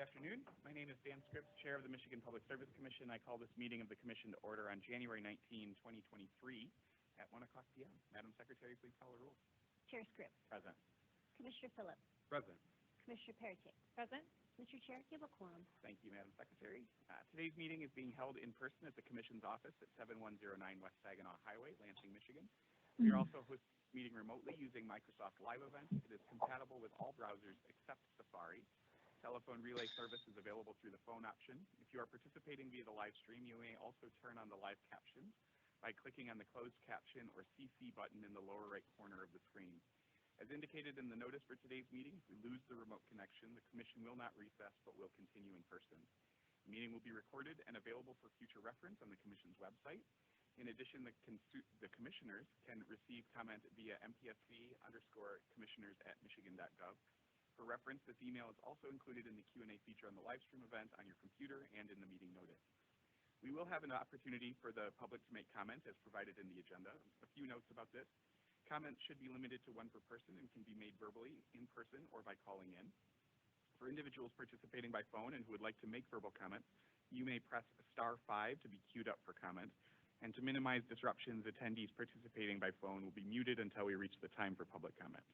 afternoon. My name is Dan Scripps, Chair of the Michigan Public Service Commission. I call this meeting of the Commission to order on January 19, 2023 at 1 o'clock p.m. Madam Secretary, please call the roll. Chair Scripps. Present. Commissioner Phillips. Present. Commissioner Peritick. Present. Mr. Chair, you have a quorum. Thank you, Madam Secretary. Today's meeting is being held in person at the Commission's office at 7109 West Saginaw Highway, Lansing, Michigan. We are also hosting this meeting remotely using Microsoft Live Event. It is compatible with all browsers except Safari. Telephone relay service is available through the phone option. If you are participating via the live stream, you may also turn on the live captions by clicking on the closed caption or CC button in the lower right corner of the screen. As indicated in the notice for today's meeting, if we lose the remote connection, the Commission will not recess but will continue in person. The meeting will be recorded and available for future reference on the Commission's website. In addition, the Commissioners can receive comment via mpsc_commissioners@michigan.gov. For reference, this email is also included in the Q&A feature on the live stream event on your computer and in the meeting notice. We will have an opportunity for the public to make comment as provided in the agenda. A few notes about this. Comments should be limited to one per person and can be made verbally, in person, or by calling in. For individuals participating by phone and who would like to make verbal comments, you may press *5 to be queued up for comment. And to minimize disruptions, attendees participating by phone will be muted until we reach the time for public comment.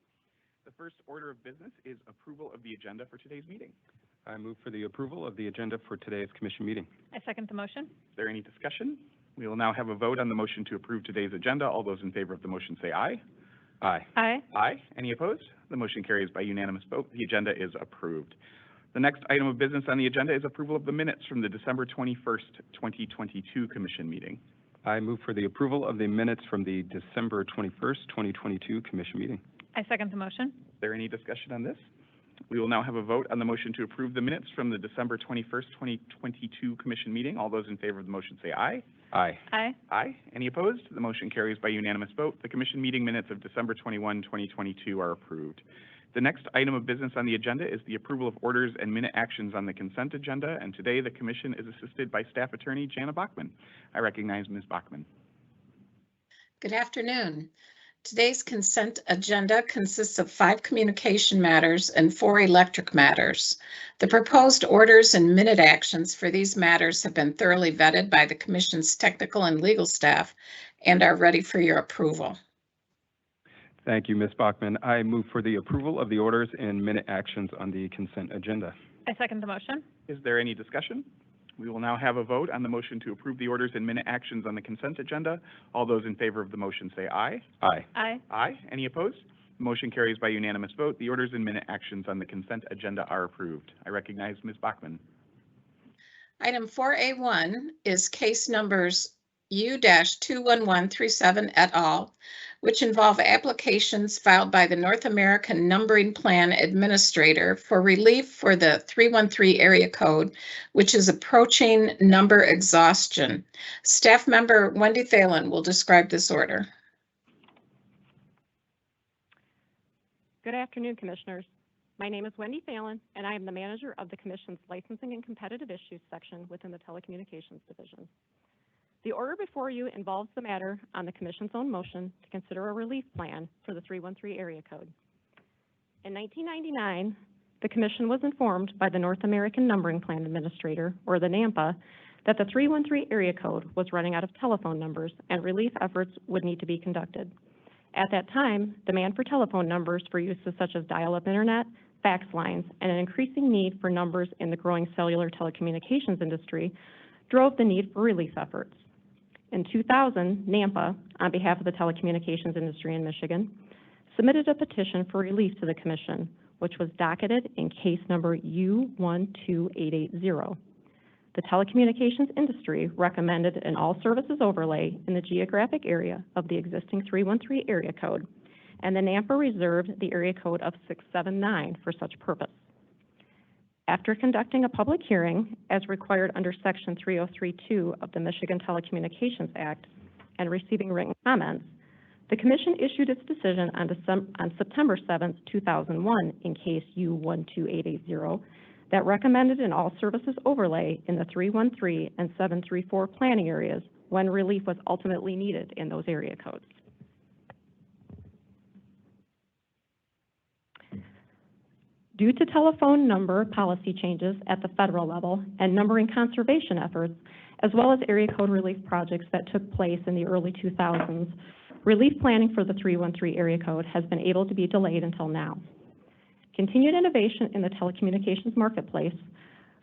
The first order of business is approval of the agenda for today's meeting. I move for the approval of the agenda for today's Commission meeting. I second the motion. Is there any discussion? We will now have a vote on the motion to approve today's agenda. All those in favor of the motion say aye. Aye. Aye. Aye. Any opposed? The motion carries by unanimous vote. The agenda is approved. The next item of business on the agenda is approval of the minutes from the December 21st, 2022 Commission meeting. I move for the approval of the minutes from the December 21st, 2022 Commission meeting. I second the motion. Is there any discussion on this? We will now have a vote on the motion to approve the minutes from the December 21st, 2022 Commission meeting. All those in favor of the motion say aye. Aye. Aye. Aye. Any opposed? The motion carries by unanimous vote. The Commission meeting minutes of December 21, 2022 are approved. The next item of business on the agenda is the approval of orders and minute actions on the consent agenda, and today the Commission is assisted by Staff Attorney Jana Bachman. I recognize Ms. Bachman. Good afternoon. Today's consent agenda consists of 5 communication matters and 4 electric matters. The proposed orders and minute actions for these matters have been thoroughly vetted by the Commission's technical and legal staff and are ready for your approval. Thank you, Ms. Bachman. I move for the approval of the orders and minute actions on the consent agenda. I second the motion. Is there any discussion? We will now have a vote on the motion to approve the orders and minute actions on the consent agenda. All those in favor of the motion say aye. Aye. Aye. Aye. Any opposed? The motion carries by unanimous vote. The orders and minute actions on the consent agenda are approved. I recognize Ms. Bachman. Item 4A1 is case numbers U-21137 et al., which involve applications filed by the North American Numbering Plan Administrator for relief for the 313 area code, which is approaching number exhaustion. Staff member Wendy Thalen will describe this order. Good afternoon, Commissioners. My name is Wendy Thalen, and I am the manager of the Commission's Licensing and Competitive Issues section within the Telecommunications Division. The order before you involves the matter on the Commission's own motion to consider a relief plan for the 313 area code. In 1999, the Commission was informed by the North American Numbering Plan Administrator, or the NAMPA, that the 313 area code was running out of telephone numbers and relief efforts would need to be conducted. At that time, demand for telephone numbers for uses such as dial-up internet, fax lines, and an increasing need for numbers in the growing cellular telecommunications industry drove the need for relief efforts. In 2000, NAMPA, on behalf of the telecommunications industry in Michigan, submitted a petition for relief to the Commission, which was docketed in case number U12880. The telecommunications industry recommended an all-services overlay in the geographic area of the existing 313 area code, and the NAMPA reserved the area code of 679 for such purpose. After conducting a public hearing, as required under Section 3032 of the Michigan Telecommunications Act, and receiving written comments, the Commission issued its decision on September 7, 2001, in case U12880, that recommended an all-services overlay in the 313 and 734 planning areas when relief was ultimately needed in those area codes. Due to telephone number policy changes at the federal level and numbering conservation efforts, as well as area code relief projects that took place in the early 2000s, relief planning for the 313 area code has been able to be delayed until now. Continued innovation in the telecommunications marketplace,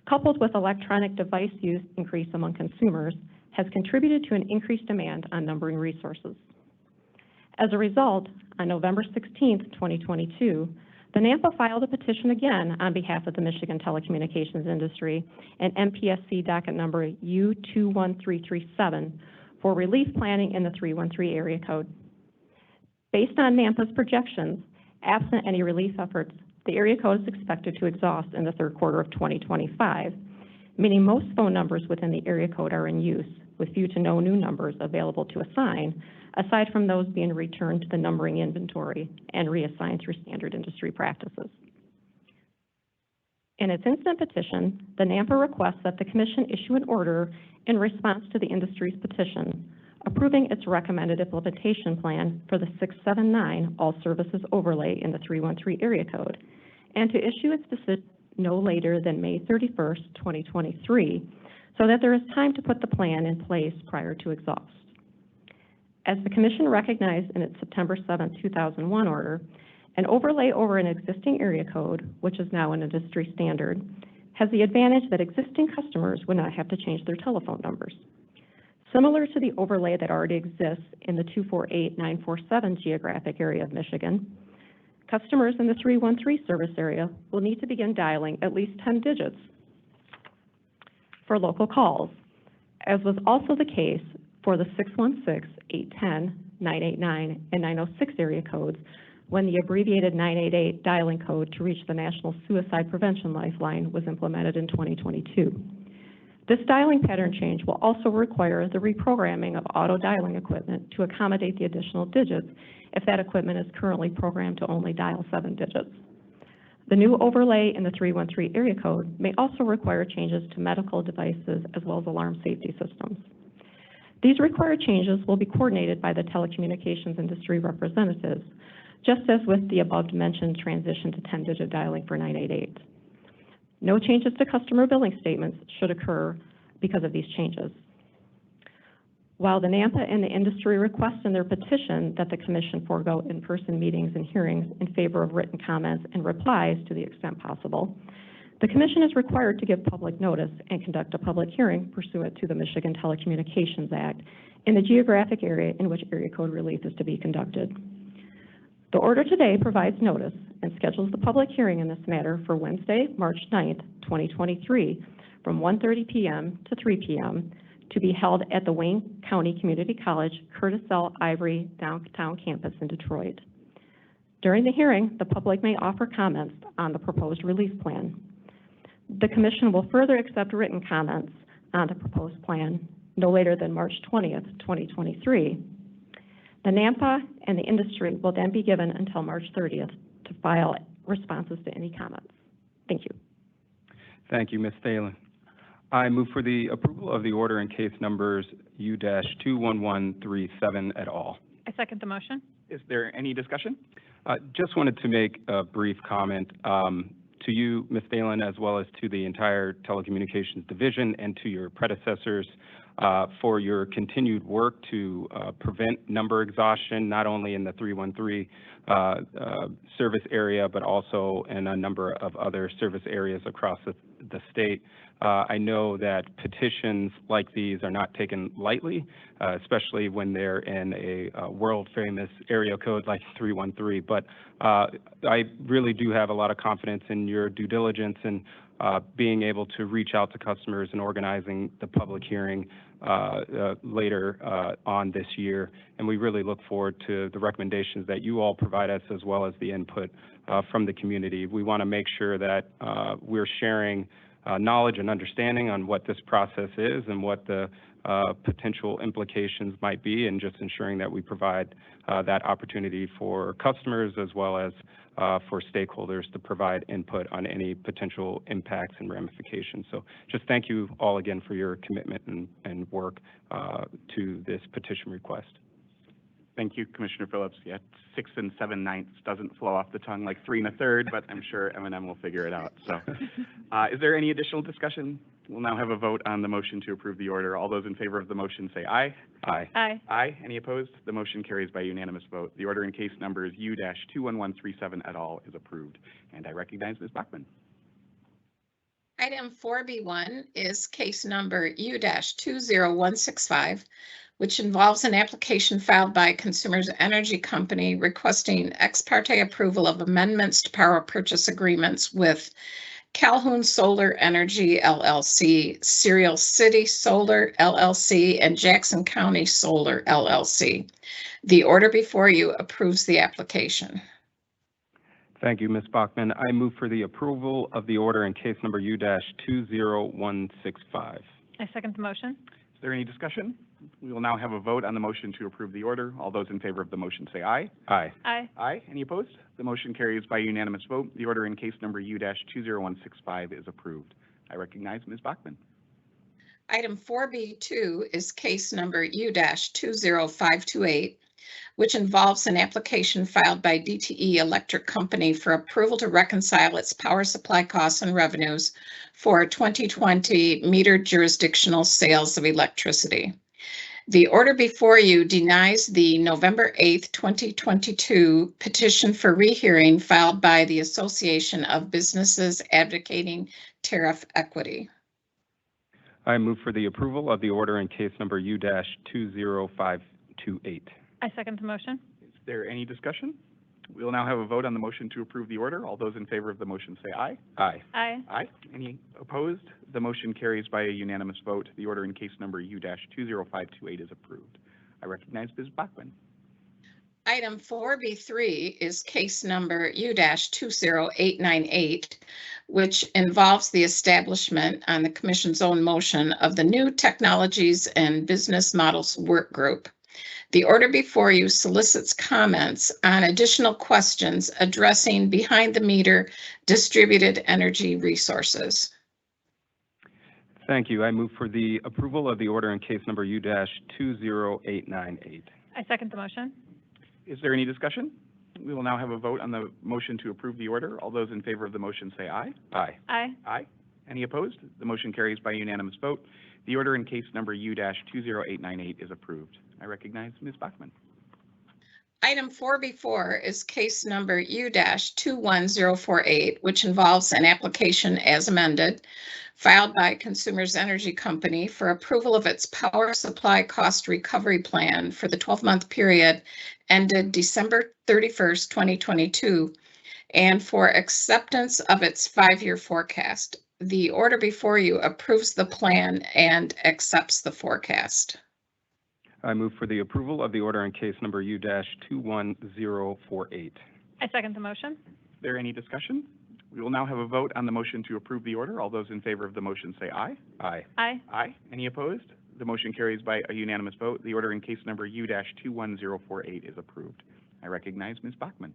coupled with electronic device use increase among consumers, has contributed to an increased demand on numbering resources. As a result, on November 16, 2022, the NAMPA filed a petition again on behalf of the Michigan telecommunications industry and MPSC docket number U21337 for relief planning in the 313 area code. Based on NAMPA's projections, absent any relief efforts, the area code is expected to exhaust in the third quarter of 2025, meaning most phone numbers within the area code are in use, with few to no new numbers available to assign, aside from those being returned to the numbering inventory and reassigned through standard industry practices. In its instant petition, the NAMPA requests that the Commission issue an order in response to the industry's petition, approving its recommended implementation plan for the 679 All Services Overlay in the 313 area code, and to issue its decision no later than May 31st, 2023, so that there is time to put the plan in place prior to exhaust. As the Commission recognized in its September 7, 2001 order, an overlay over an existing area code, which is now an industry standard, has the advantage that existing customers would not have to change their telephone numbers. Similar to the overlay that already exists in the 248947 geographic area of Michigan, customers in the 313 service area will need to begin dialing at least 10 digits for local calls, as was also the case for the 616, 810, 989, and 906 area codes when the abbreviated 988 dialing code to reach the National Suicide Prevention Lifeline was implemented in 2022. This dialing pattern change will also require the reprogramming of auto dialing equipment to accommodate the additional digits if that equipment is currently programmed to only dial 7 digits. The new overlay in the 313 area code may also require changes to medical devices as well as alarm safety systems. These required changes will be coordinated by the telecommunications industry representatives, just as with the above-mentioned transition to 10-digit dialing for 988. No changes to customer billing statements should occur because of these changes. While the NAMPA and the industry request in their petition that the Commission forego in-person meetings and hearings in favor of written comments and replies to the extent possible, the Commission is required to give public notice and conduct a public hearing pursuant to the Michigan Telecommunications Act in the geographic area in which area code relief is to be conducted. The order today provides notice and schedules the public hearing in this matter for Wednesday, March 9th, 2023, from 1:30 p.m. to 3 p.m. to be held at the Wayne County Community College Curtis L. Ivory downtown campus in Detroit. During the hearing, the public may offer comments on the proposed relief plan. The Commission will further accept written comments on the proposed plan no later than March 20th, 2023. The NAMPA and the industry will then be given until March 30th to file responses to any comments. Thank you. Thank you, Ms. Thalen. I move for the approval of the order in case numbers U-21137 et al. I second the motion. Is there any discussion? Just wanted to make a brief comment to you, Ms. Thalen, as well as to the entire telecommunications division and to your predecessors for your continued work to prevent number exhaustion, not only in the 313 service area, but also in a number of other service areas across the state. I know that petitions like these are not taken lightly, especially when they're in a world-famous area code like 313. But I really do have a lot of confidence in your due diligence and being able to reach out to customers and organizing the public hearing later on this year. And we really look forward to the recommendations that you all provide us, as well as the input from the community. We want to make sure that we're sharing knowledge and understanding on what this process is and what the potential implications might be, and just ensuring that we provide that opportunity for customers as well as for stakeholders to provide input on any potential impacts and ramifications. So just thank you all again for your commitment and work to this petition request. Thank you, Commissioner Phillips. Yeah, 6 7/9 doesn't flow off the tongue like 3 1/3, but I'm sure M&M will figure it out. So, is there any additional discussion? We'll now have a vote on the motion to approve the order. All those in favor of the motion say aye. Aye. Aye. Aye. Any opposed? The motion carries by unanimous vote. The order in case numbers U-21137 et al. Is approved. And I recognize Ms. Bachman. Item 4B1 is case number U-20165, which involves an application filed by Consumers Energy Company requesting ex parte approval of amendments to power purchase agreements with Calhoun Solar Energy LLC, Serial City Solar LLC, and Jackson County Solar LLC. The order before you approves the application. Thank you, Ms. Bachman. I move for the approval of the order in case number U-20165. I second the motion. Is there any discussion? We will now have a vote on the motion to approve the order. All those in favor of the motion say aye. Aye. Aye. Aye. Any opposed? The motion carries by unanimous vote. The order in case number U-20165 is approved. I recognize Ms. Bachman. Item 4B2 is case number U-20528, which involves an application filed by DTE Electric Company for approval to reconcile its power supply costs and revenues for 2020 metered jurisdictional sales of electricity. The order before you denies the November 8th, 2022 petition for rehearing filed by the Association of Businesses Advocating Tariff Equity. I move for the approval of the order in case number U-20528. I second the motion. Is there any discussion? We will now have a vote on the motion to approve the order. All those in favor of the motion say aye. Aye. Aye. Aye. Any opposed? The motion carries by a unanimous vote. The order in case number U-20528 is approved. I recognize Ms. Bachman. Item 4B3 is case number U-20898, which involves the establishment on the Commission's own motion of the New Technologies and Business Models Work Group. The order before you solicits comments on additional questions addressing behind-the-meter distributed energy resources. Thank you. I move for the approval of the order in case number U-20898. I second the motion. Is there any discussion? We will now have a vote on the motion to approve the order. All those in favor of the motion say aye. Aye. Aye. Aye. Any opposed? The motion carries by unanimous vote. The order in case number U-20898 is approved. I recognize Ms. Bachman. Item 4B4 is case number U-21048, which involves an application as amended filed by Consumers Energy Company for approval of its power supply cost recovery plan for the 12-month period ended December 31st, 2022, and for acceptance of its 5-year forecast. The order before you approves the plan and accepts the forecast. I move for the approval of the order in case number U-21048. I second the motion. Is there any discussion? We will now have a vote on the motion to approve the order. All those in favor of the motion say aye. Aye. Aye. Aye. Any opposed? The motion carries by a unanimous vote. The order in case number U-21048 is approved. I recognize Ms. Bachman.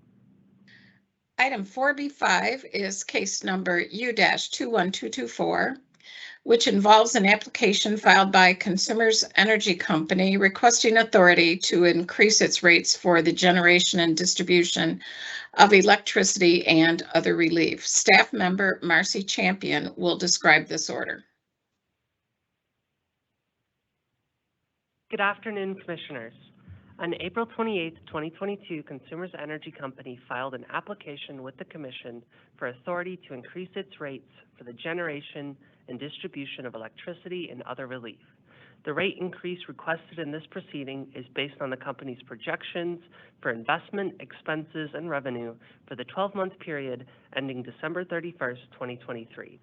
Item 4B5 is case number U-21224, which involves an application filed by Consumers Energy Company requesting authority to increase its rates for the generation and distribution of electricity and other relief. Staff member Marcy Champion will describe this order. Good afternoon, Commissioners. On April 28, 2022, Consumers Energy Company filed an application with the Commission for authority to increase its rates for the generation and distribution of electricity and other relief. The rate increase requested in this proceeding is based on the company's projections for investment, expenses, and revenue for the 12-month period ending December 31st, 2023.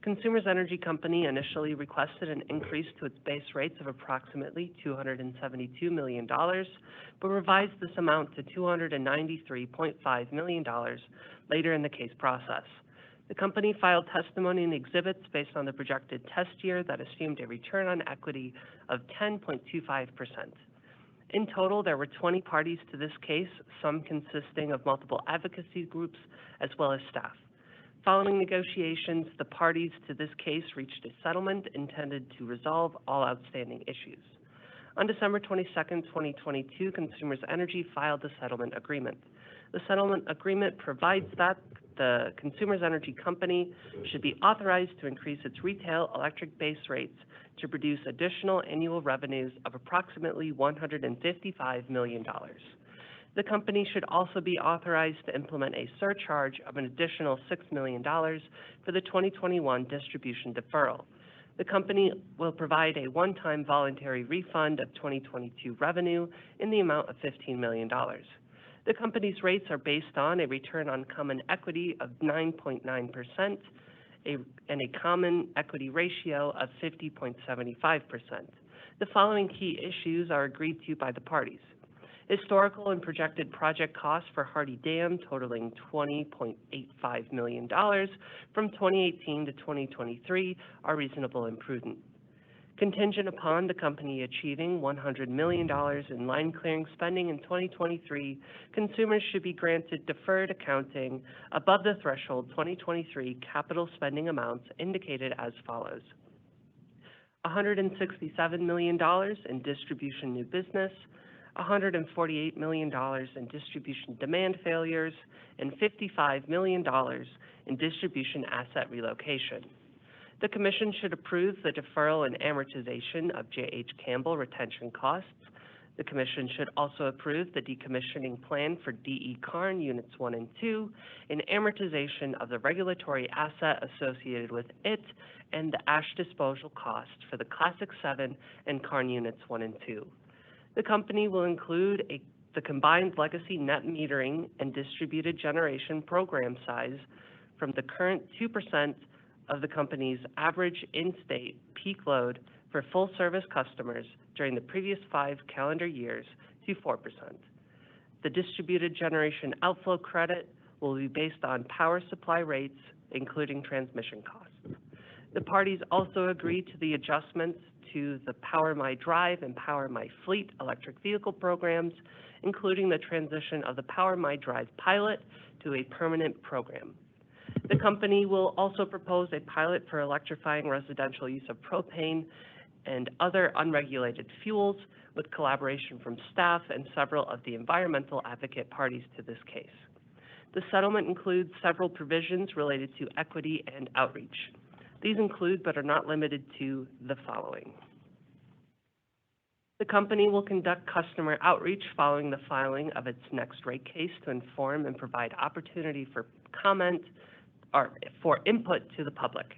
Consumers Energy Company initially requested an increase to its base rates of approximately $272 million, but revised this amount to $293.5 million later in the case process. The company filed testimony and exhibits based on the projected test year that assumed a return on equity of 10.25%. In total, there were 20 parties to this case, some consisting of multiple advocacy groups as well as staff. Following negotiations, the parties to this case reached a settlement intended to resolve all outstanding issues. On December 22nd, 2022, Consumers Energy filed the settlement agreement. The settlement agreement provides that the Consumers Energy Company should be authorized to increase its retail electric base rates to produce additional annual revenues of approximately $155 million. The company should also be authorized to implement a surcharge of an additional $6 million for the 2021 distribution deferral. The company will provide a one-time voluntary refund of 2022 revenue in the amount of $15 million. The company's rates are based on a return on common equity of 9.9% and a common equity ratio of 50.75%. The following key issues are agreed to by the parties. Historical and projected project costs for Hardy Dam totaling $20.85 million from 2018 to 2023 are reasonable and prudent. Contingent upon the company achieving $100 million in line clearing spending in 2023, consumers should be granted deferred accounting above the threshold 2023 capital spending amounts indicated as follows: $167 million in distribution new business, $148 million in distribution demand failures, and $55 million in distribution asset relocation. The Commission should approve the deferral and amortization of J.H. Campbell retention costs. The Commission should also approve the decommissioning plan for D.E. Karn Units 1 and 2 and amortization of the regulatory asset associated with it and the ash disposal costs for the Classic 7 and Karn Units 1 and 2. The company will include the combined legacy net metering and distributed generation program size from the current 2% of the company's average in-state peak load for full-service customers during the previous 5 calendar years to 4%. The distributed generation outflow credit will be based on power supply rates, including transmission costs. The parties also agreed to the adjustments to the Power My Drive and Power My Fleet electric vehicle programs, including the transition of the Power My Drive pilot to a permanent program. The company will also propose a pilot for electrifying residential use of propane and other unregulated fuels with collaboration from staff and several of the environmental advocate parties to this case. The settlement includes several provisions related to equity and outreach. These include, but are not limited to, the following. The company will conduct customer outreach following the filing of its next rate case to inform and provide opportunity for comment or for input to the public.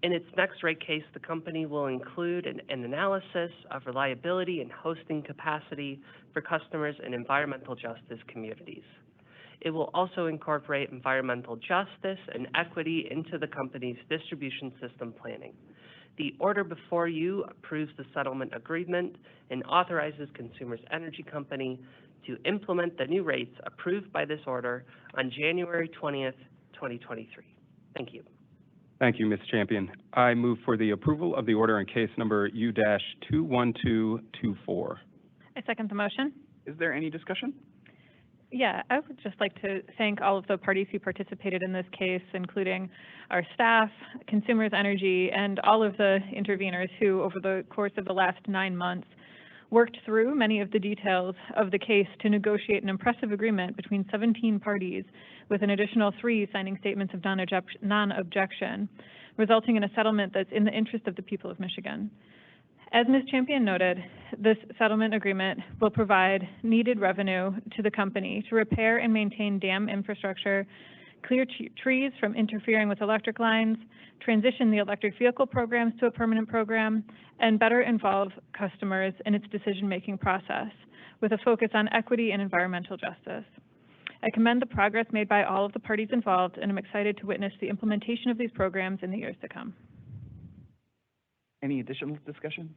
In its next rate case, the company will include an analysis of reliability and hosting capacity for customers in environmental justice communities. It will also incorporate environmental justice and equity into the company's distribution system planning. The order before you approves the settlement agreement and authorizes Consumers Energy Company to implement the new rates approved by this order on January 20th, 2023. Thank you. Thank you, Ms. Champion. I move for the approval of the order in case number U-21224. I second the motion. Is there any discussion? Yeah, I would just like to thank all of the parties who participated in this case, including our staff, Consumers Energy, and all of the interveners who, over the course of the last 9 months, worked through many of the details of the case to negotiate an impressive agreement between 17 parties, with an additional 3 signing statements of non-objection, resulting in a settlement that's in the interest of the people of Michigan. As Ms. Champion noted, this settlement agreement will provide needed revenue to the company to repair and maintain dam infrastructure, clear trees from interfering with electric lines, transition the electric vehicle programs to a permanent program, and better involve customers in its decision-making process, with a focus on equity and environmental justice. I commend the progress made by all of the parties involved, and I'm excited to witness the implementation of these programs in the years to come. Any additional discussion?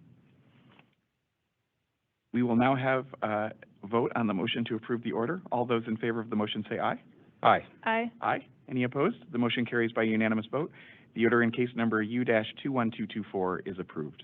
We will now have a vote on the motion to approve the order. All those in favor of the motion say aye. Aye. Aye. Aye. Any opposed? The motion carries by unanimous vote. The order in case number U-21224 is approved.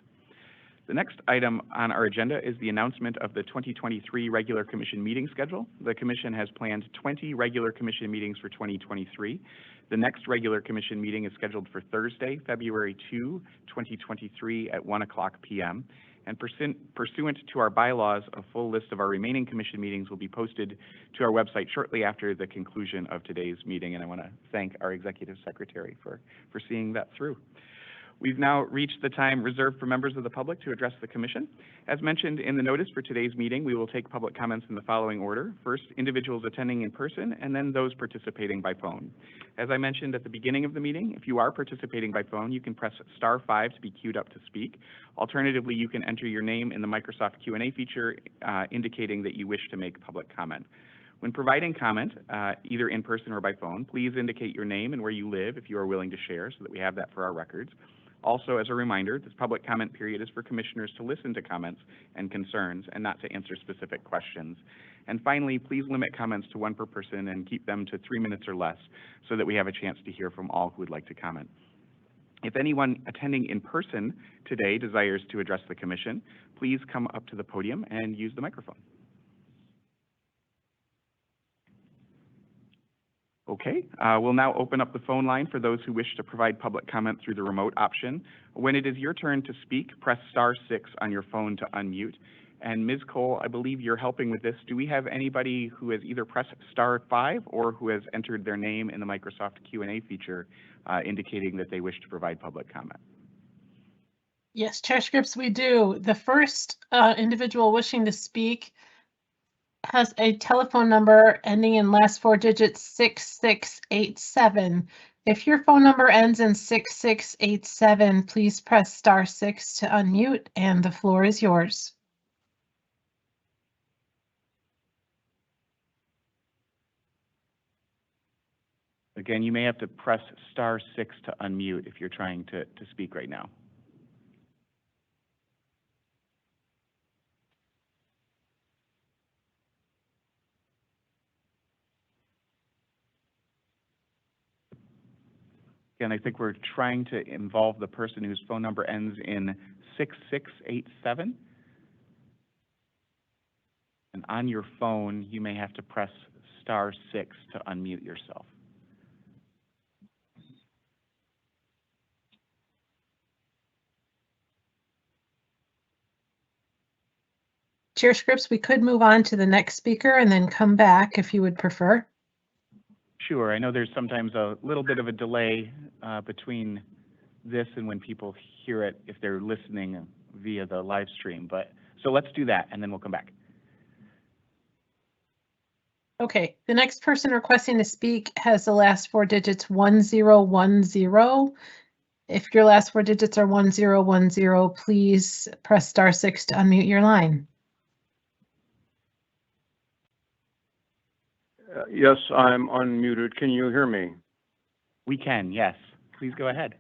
The next item on our agenda is the announcement of the 2023 regular commission meeting schedule. The commission has planned 20 regular commission meetings for 2023. The next regular commission meeting is scheduled for Thursday, February 2, 2023 at 1:00 p.m. And pursuant to our bylaws, a full list of our remaining commission meetings will be posted to our website shortly after the conclusion of today's meeting. And I want to thank our executive secretary for seeing that through. We've now reached the time reserved for members of the public to address the commission. As mentioned in the notice for today's meeting, we will take public comments in the following order. First, individuals attending in person, and then those participating by phone. As I mentioned at the beginning of the meeting, if you are participating by phone, you can press *5 to be queued up to speak. Alternatively, you can enter your name in the Microsoft Q&A feature indicating that you wish to make public comment. When providing comment, either in person or by phone, please indicate your name and where you live if you are willing to share so that we have that for our records. Also, as a reminder, this public comment period is for commissioners to listen to comments and concerns and not to answer specific questions. And finally, please limit comments to one per person and keep them to 3 minutes or less so that we have a chance to hear from all who would like to comment. If anyone attending in person today desires to address the commission, please come up to the podium and use the microphone. Okay, we'll now open up the phone line for those who wish to provide public comment through the remote option. When it is your turn to speak, press *6 on your phone to unmute. And Ms. Cole, I believe you're helping with this. Do we have anybody who has either pressed *5 or who has entered their name in the Microsoft Q&A feature indicating that they wish to provide public comment? Yes, Chair Scripps, we do. The first individual wishing to speak has a telephone number ending in last 4 digits 6687. If your phone number ends in 6687, please press *6 to unmute, and the floor is yours. Again, you may have to press *6 to unmute if you're trying to speak right now. Again, I think we're trying to involve the person whose phone number ends in 6687. And on your phone, you may have to press *6 to unmute yourself. Chair Scripps, we could move on to the next speaker and then come back if you would prefer. Sure, I know there's sometimes a little bit of a delay between this and when people hear it if they're listening via the live stream, so let's do that and then we'll come back. Okay, the next person requesting to speak has the last 4 digits 1010. If your last 4 digits are 1010, please press *6 to unmute your line. Yes, I'm unmuted. Can you hear me? We can, yes. Please go ahead.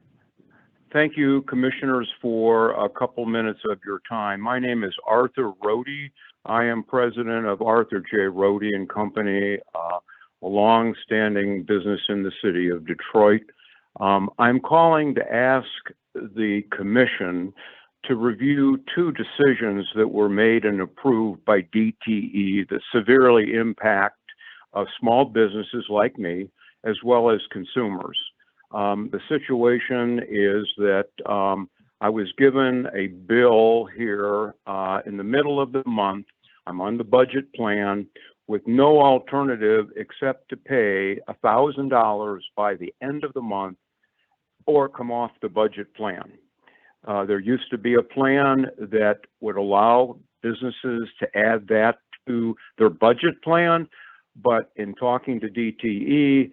Thank you, commissioners, for a couple minutes of your time. My name is Arthur Rohde. I am president of Arthur J. Rohde and Company, a long-standing business in the city of Detroit. I'm calling to ask the commission to review 2 decisions that were made and approved by DTE that severely impact small businesses like me, as well as consumers. The situation is that I was given a bill here in the middle of the month. I'm on the budget plan with no alternative except to pay $1,000 by the end of the month or come off the budget plan. There used to be a plan that would allow businesses to add that to their budget plan, but in talking to DTE,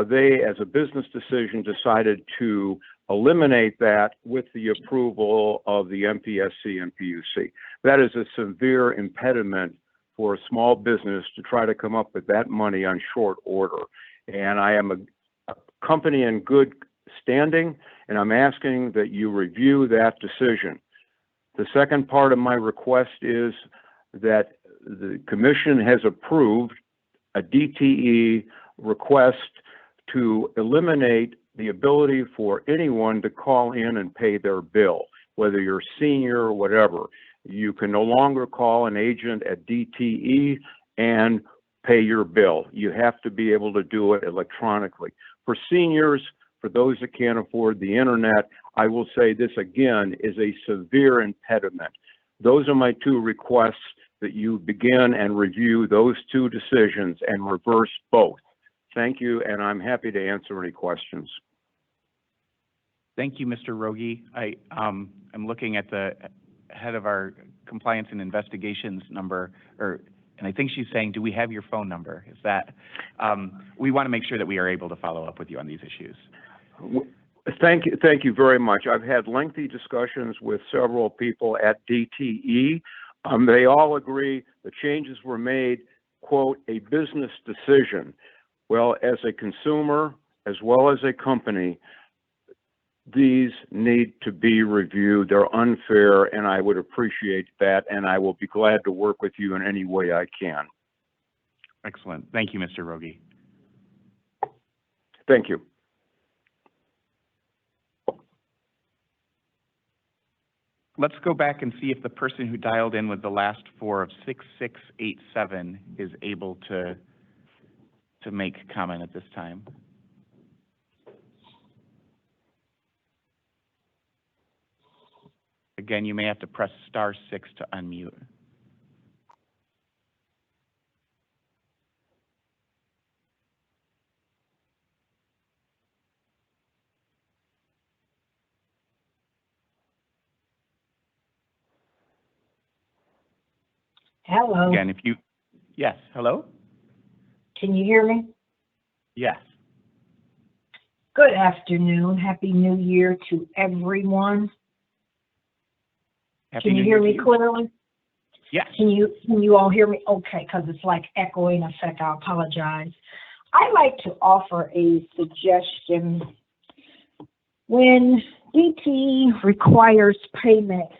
they, as a business decision, decided to eliminate that with the approval of the MPSC and PUC. That is a severe impediment for a small business to try to come up with that money on short order. And I am a company in good standing, and I'm asking that you review that decision. The second part of my request is that the commission has approved a DTE request to eliminate the ability for anyone to call in and pay their bill, whether you're senior or whatever. You can no longer call an agent at DTE and pay your bill. You have to be able to do it electronically. For seniors, for those that can't afford the internet, I will say this again is a severe impediment. those are my two requests, that you begin and review those two decisions and reverse both. Thank you, and I'm happy to answer any questions. Thank you, Mr. Rogie. I'm looking at the head of our compliance and investigations number, and I think she's saying, do we have your phone number? Is that, we want to make sure that we are able to follow up with you on these issues. Thank you very much. I've had lengthy discussions with several people at DTE. They all agree the changes were made, quote, a business decision. Well, as a consumer, as well as a company, these need to be reviewed. They're unfair, and I would appreciate that, and I will be glad to work with you in any way I can. Excellent. Thank you, Mr. Rogie. Thank you. Let's go back and see if the person who dialed in with the last four of 6687 is able to make comment at this time. Again, you may have to press *6 to unmute. Hello. Again, if you, yes, hello? Can you hear me? Yes. Good afternoon. Happy New Year to everyone. Can you hear me clearly? Yes. Can you all hear me? Okay, because it's like echoing effect. I apologize. I'd like to offer a suggestion. When DTE requires payment,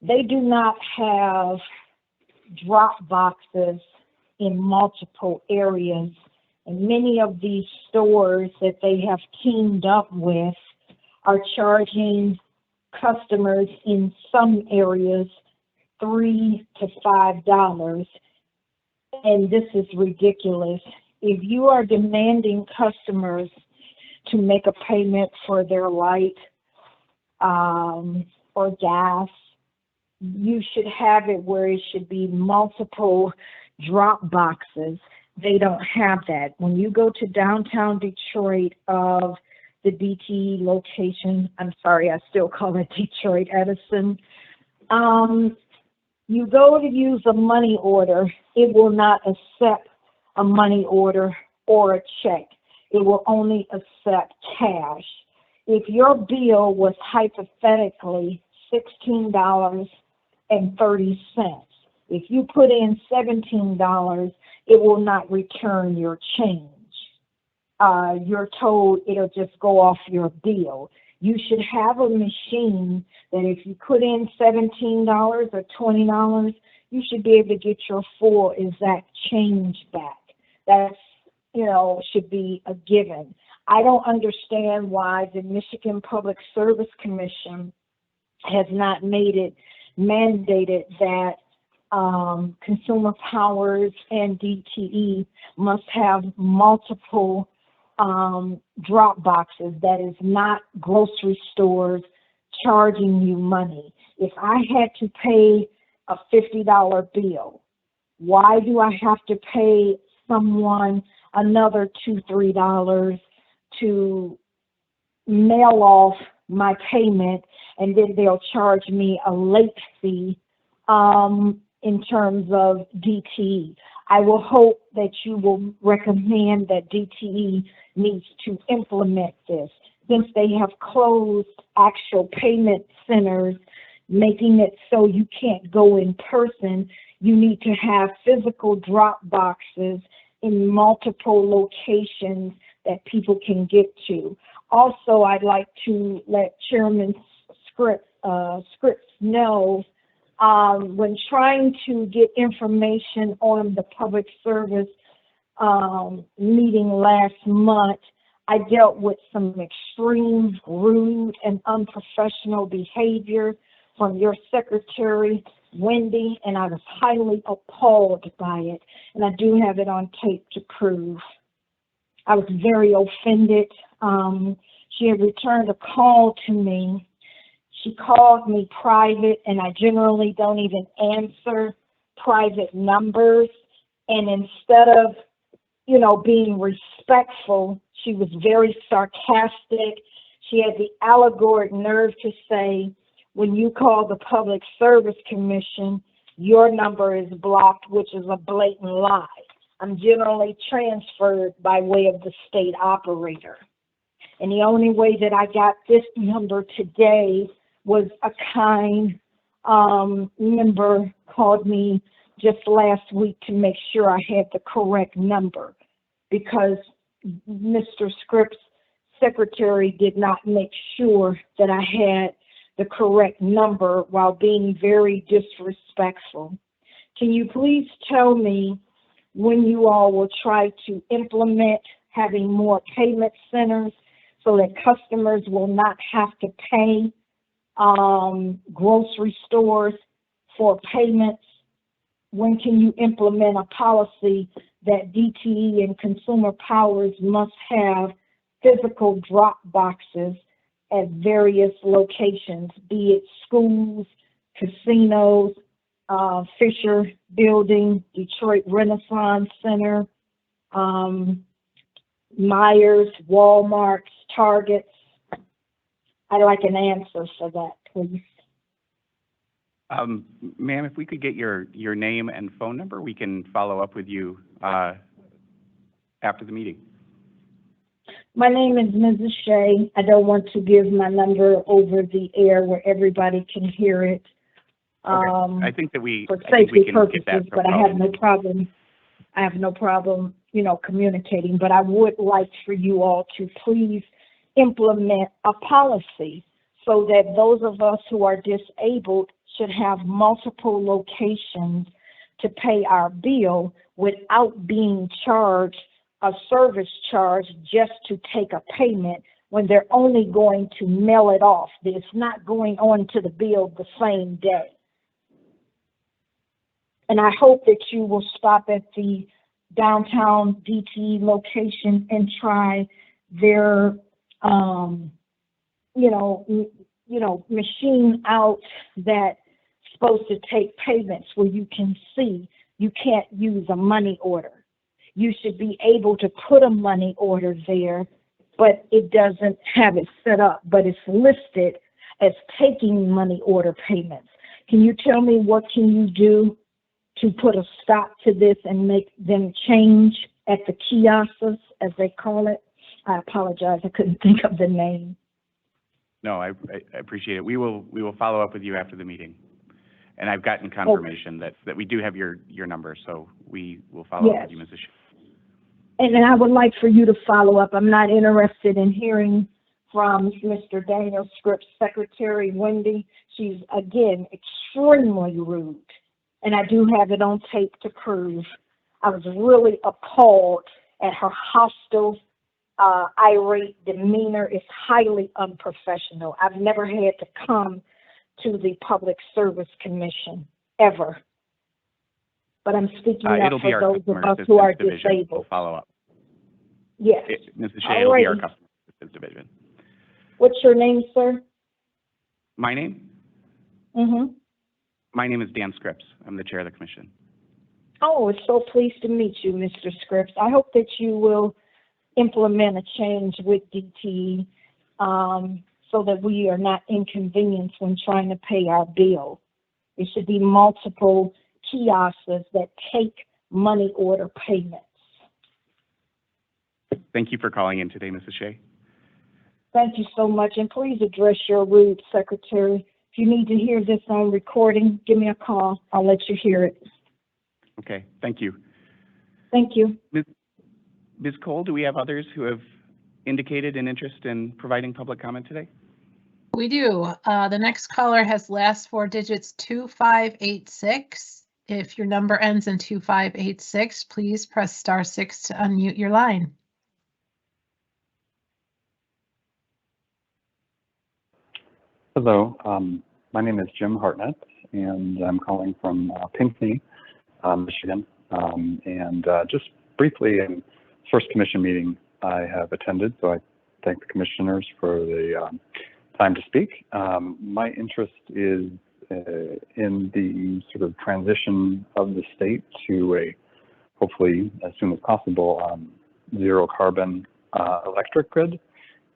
they do not have drop boxes in multiple areas, and many of these stores that they have teamed up with are charging customers in some areas $3 to $5, and this is ridiculous. If you are demanding customers to make a payment for their light or gas, you should have it where it should be multiple drop boxes. They don't have that. When you go to downtown Detroit of the DTE location, I'm sorry, I still call it Detroit Edison, you go to use a money order, it will not accept a money order or a check. It will only accept cash. If your bill was hypothetically $16.30, if you put in $17, it will not return your change. You're told it'll just go off your bill. You should have a machine that if you put in $17 or $20, you should be able to get your full exact change back. That's, should be a given. I don't understand why the Michigan Public Service Commission has not made it mandated that Consumer Powers and DTE must have multiple drop boxes. That is not grocery stores charging you money. If I had to pay a $50 bill, why do I have to pay someone another $2, $3 to mail off my payment, and then they'll charge me a late fee in terms of DTE? I will hope that you will recommend that DTE needs to implement this. Since they have closed actual payment centers, making it so you can't go in person, you need to have physical drop boxes in multiple locations that people can get to. Also, I'd like to let Chairman Scripps know when trying to get information on the public service meeting last month, I dealt with some extreme, rude, and unprofessional behavior from your secretary, Wendy, and I was highly appalled by it, and I do have it on tape to prove. I was very offended. She had returned a call to me. she called me private, and I generally don't even answer private numbers. And instead of, you know, being respectful, she was very sarcastic. She had the allegoric nerve to say, when you call the Public Service Commission, your number is blocked, which is a blatant lie. I'm generally transferred by way of the state operator. And the only way that I got this number today was a kind member called me just last week to make sure I had the correct number, because Mr. Scripps' secretary did not make sure that I had the correct number while being very disrespectful. Can you please tell me when you all will try to implement having more payment centers so that customers will not have to pay grocery stores for payments? When can you implement a policy that DTE and Consumer Powers must have physical drop boxes at various locations, be it schools, casinos, Fisher Building, Detroit Renaissance Center, Myers, Walmarts, Targets? I'd like an answer for that, please. Ma'am, if we could get your name and phone number, we can follow up with you after the meeting. My name is Mrs. Shea. I don't want to give my number over the air where everybody can hear it. Okay. I think that for safety purposes, get that but I have no problem. I have no problem, you know, communicating. But I would like for you all to please implement a policy so that those of us who are disabled should have multiple locations to pay our bill without being charged a service charge just to take a payment when they're only going to mail it off. It's not going on to the bill the same day. And I hope that you will stop at the downtown DTE location and try their, machine out that's supposed to take payments where you can see you can't use a money order. You should be able to put a money order there, but it doesn't have it set up, but it's listed as taking money order payments. Can you tell me what can you do to put a stop to this and make them change at the kiosks, as they call it? I apologize, I couldn't think of the name. No, I appreciate it. We will follow up with you after the meeting. And I've gotten confirmation that we do have your number, so we will follow up with you, Mrs. Shea. And then I would like for you to follow up. I'm not interested in hearing from Mr. Daniel Scripps' secretary, Wendy. She's, again, extremely rude. And I do have it on tape to prove. I was really appalled at her hostile, irate demeanor. It's highly unprofessional. I've never had to come to the Public Service Commission, ever. But I'm speaking up for those of us who are disabled. We'll follow up. Yes. Mrs. Shea, it'll be our Customer Assistance Division. What's your name, sir? My name? Mm-hmm. My name is Dan Scripps. I'm the chair of the commission. Oh, it's so pleased to meet you, Mr. Scripps. I hope that you will implement a change with DTE so that we are not inconvenienced when trying to pay our bill. There should be multiple kiosks that take money order payments. Thank you for calling in today, Mrs. Shea. Thank you so much, and please address your rude secretary. If you need to hear this on recording, give me a call. I'll let you hear it. Okay, thank you. Thank you. Ms. Cole, do we have others who have indicated an interest in providing public comment today? We do. The next caller has last four digits 2586. If your number ends in 2586, please press *6 to unmute your line. Hello, my name is Jim Hartnett, and I'm calling from Pinckney, Michigan. Just briefly, in first commission meeting I have attended, so I thank the commissioners for the time to speak. My interest is in the sort of transition of the state to a, hopefully as soon as possible, zero carbon electric grid.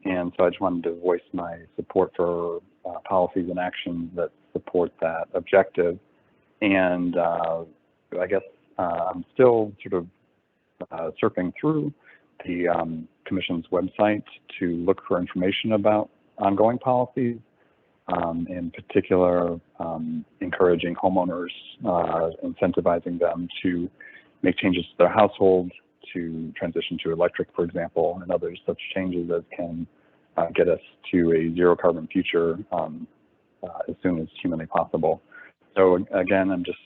And so I just wanted to voice my support for policies and actions that support that objective. And I guess I'm still sort of surfing through the Commission's website to look for information about ongoing policies, in particular encouraging homeowners, incentivizing them to make changes to their household, to transition to electric, for example, and other such changes as can get us to a zero carbon future as soon as humanly possible. So again, I'm just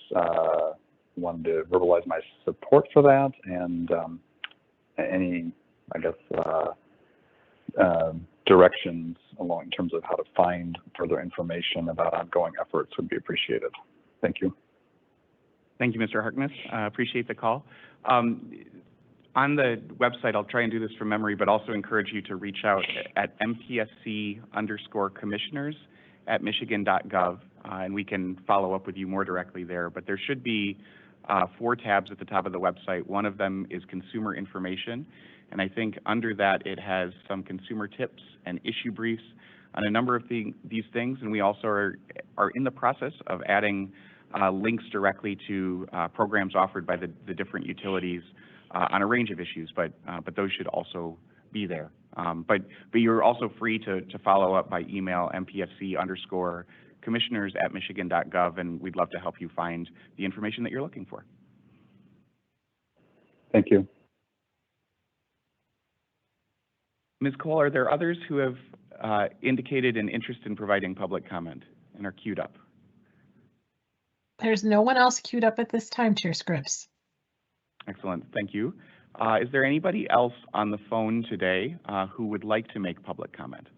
wanted to verbalize my support for that, and any, I guess, directions along in terms of how to find further information about ongoing efforts would be appreciated. Thank you. Thank you, Mr. Harkness. Appreciate the call. On the website, I'll try and do this from memory, but also encourage you to reach out at mpsc_commissioners@michigan.gov, and we can follow up with you more directly there. But there should be 4 tabs at the top of the website. One of them is consumer information, and I think under that it has some consumer tips and issue briefs on a number of these things, and we also are in the process of adding links directly to programs offered by the different utilities on a range of issues, but those should also be there. But you're also free to follow up by email, mpsc_commissioners@michigan.gov, and we'd love to help you find the information that you're looking for. Thank you. Ms. Cole, are there others who have indicated an interest in providing public comment and are queued up? There's no one else queued up at this time, Chair Scripps. Excellent, thank you. Is there anybody else on the phone today who would like to make public comment?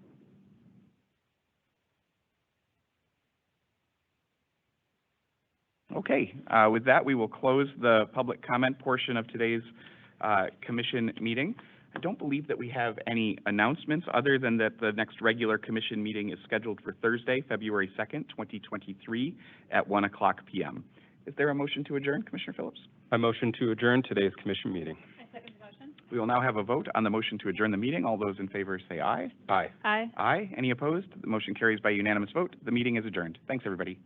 Okay, with that, we will close the public comment portion of today's commission meeting. I don't believe that we have any announcements other than that the next regular commission meeting is scheduled for Thursday, February 2nd, 2023 at 1:00 p.m. Is there a motion to adjourn, Commissioner Phillips? I motion to adjourn today's commission meeting. I second the motion. We will now have a vote on the motion to adjourn the meeting. All those in favor say aye. Aye. Aye. Aye. Any opposed? The motion carries by unanimous vote. The meeting is adjourned. Thanks, everybody.